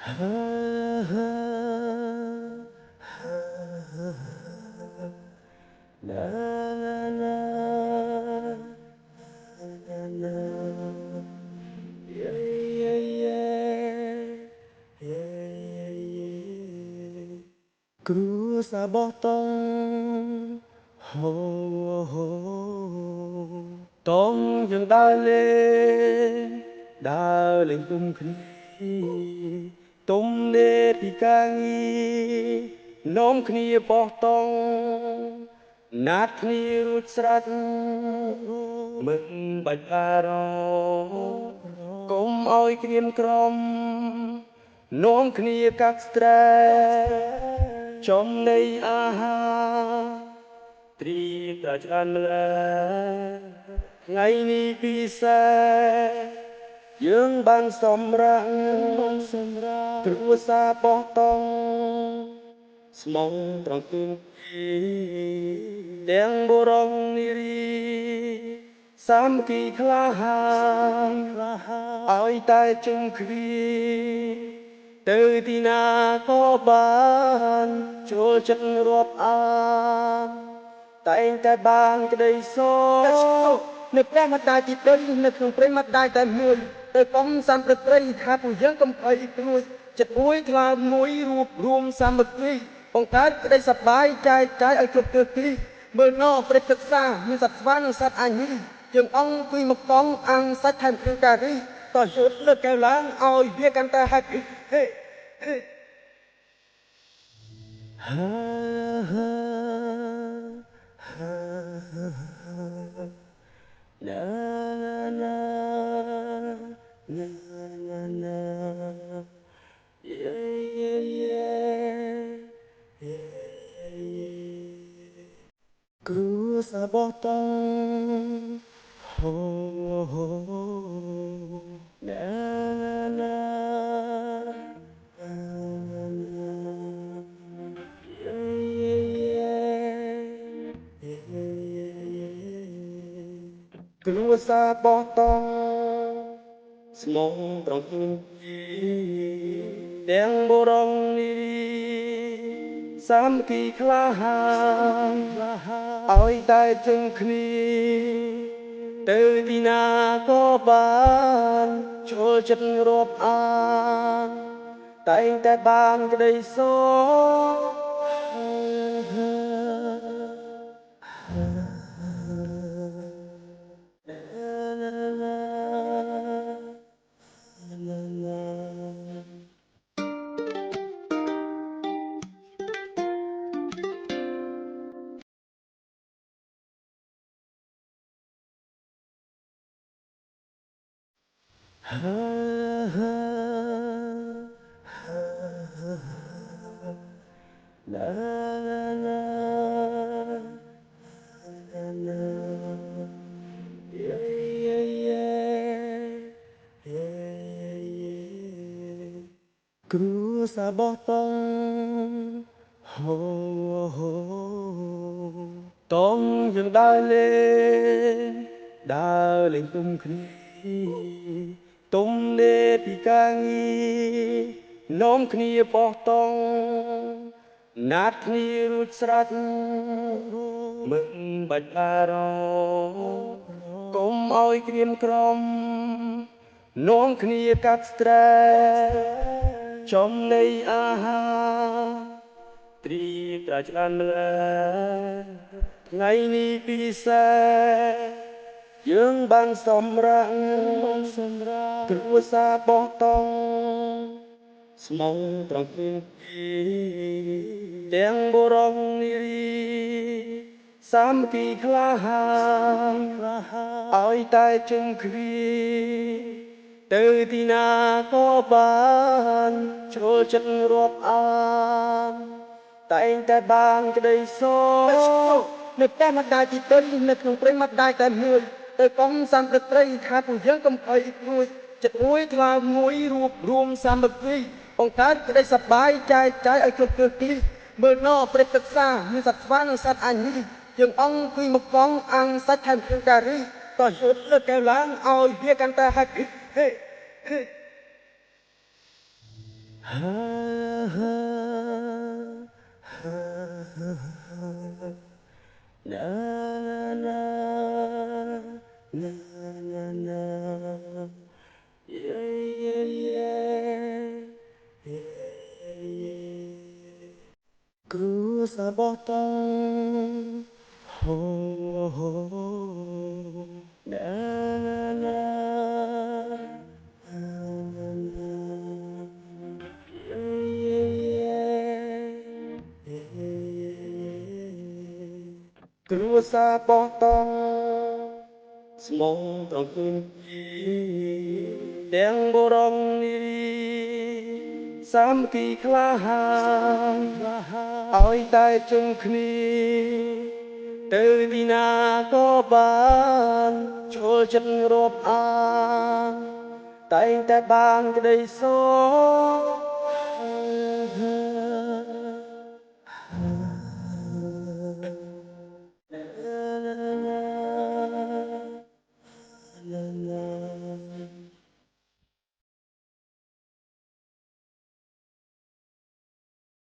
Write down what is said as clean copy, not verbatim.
គ្រួសារបោះតង់ហូតង់យើងដើរលេងទុំគ្នាទុំលេពីកាងីនាំគ្នាបោះតង់ណាត់គ្នារួចស្រេចមិនបាច់អារម្មណ៍កុំឲ្យក្រៀមក្រំនាំគ្នាកាត់ស្រែចំណីអាហារត្រៀមតែឆ្អិនម្ល៉េះថ្ងៃនេះពិសេសយើងបានសម្រាកគ្រួសារបោះតង់ស្មងត្រង់ទូទាំងបុរសនារីសាមគ្គីក្លាហានឲ្យតែជុំគ្នាទៅទីណាក៏បានចូលចិត្តរាប់អានតែងតែបានក្តីសុខនៅផ្ទះម្ដាយទីដូចនៅក្នុងព្រៃម្ដាយតែមួយទៅកុំសាំព្រឹកព្រៃថាពួកយើងកុំអីព្រួយចិត្តមួយថ្លើមមួយរួបរួមសាមគ្គីបង្កើតក្តីសប្បាយចែកចាយឲ្យគ្រប់ទិសទីមើលណព្រឹកទឹកសាមានសត្វស្វានិងសត្វអាញីយើងអង្គុយមកកង់អាំងសាច់ថែមគ្រឿងការីតោះយកលើកកែវឡើងឲ្យវាកាន់តែហាក់ហេគ្រួសារបោះតង់ហូគ្រួសារបោះតង់ស្មងត្រង់ទាំងបុរសនារីសាមគ្គីក្លាហានឲ្យតែជុំគ្នាទៅទីណាក៏បានចូលចិត្តរាប់អានតែងតែបានក្តីសុគ្រួសារបោះតង់ហូតង់យើងដើរលេងទុំគ្នាទុំលេពីកាងីនាំគ្នាបោះតង់ណាត់គ្នារួចស្រេចមិនបាច់អារម្មណ៍កុំឲ្យក្រៀមក្រំនាំគ្នាកាត់ស្រែចំណីអាហារត្រៀមតែឆ្អិនម្ល៉េះថ្ងៃនេះពិសេសយើងបានសម្រាកគ្រួសារបោះតង់ស្មងត្រង់ទាំងបុរសនារីសាមគ្គីក្លាហានឲ្យតែជុំគ្នាទៅទីណាក៏បានចូលចិត្តរាប់អានតែងតែបានក្តីសុខនៅផ្ទះម្ដាយទីដូចនៅក្នុងព្រៃម្ដាយតែមួយទៅកុំសាំព្រឹកព្រៃថាពួកយើងកុំអីព្រួយចិត្តមួយថ្លើមមួយរួបរួមសាមគ្គីបង្កើតក្តីសប្បាយចែកចាយឲ្យគ្រប់ទិសទីមើលណព្រឹកទឹកសាមានសត្វស្វានិងសត្វអាញីយើងអង្គុយមកកង់អាំងសាច់ថែមគ្រឿងការីតោះយកលើកកែវឡើងឲ្យវាកាន់តែហាក់ហេ Cứ xa bỏ tông hồ hồ đã cứ xa bỏ tông mong tông khuyên đen bồ đông đi sám kỳ khla hàng ôi tai chung khni từ đi na có ban cho chân rộp an tay ta ban cái đầy số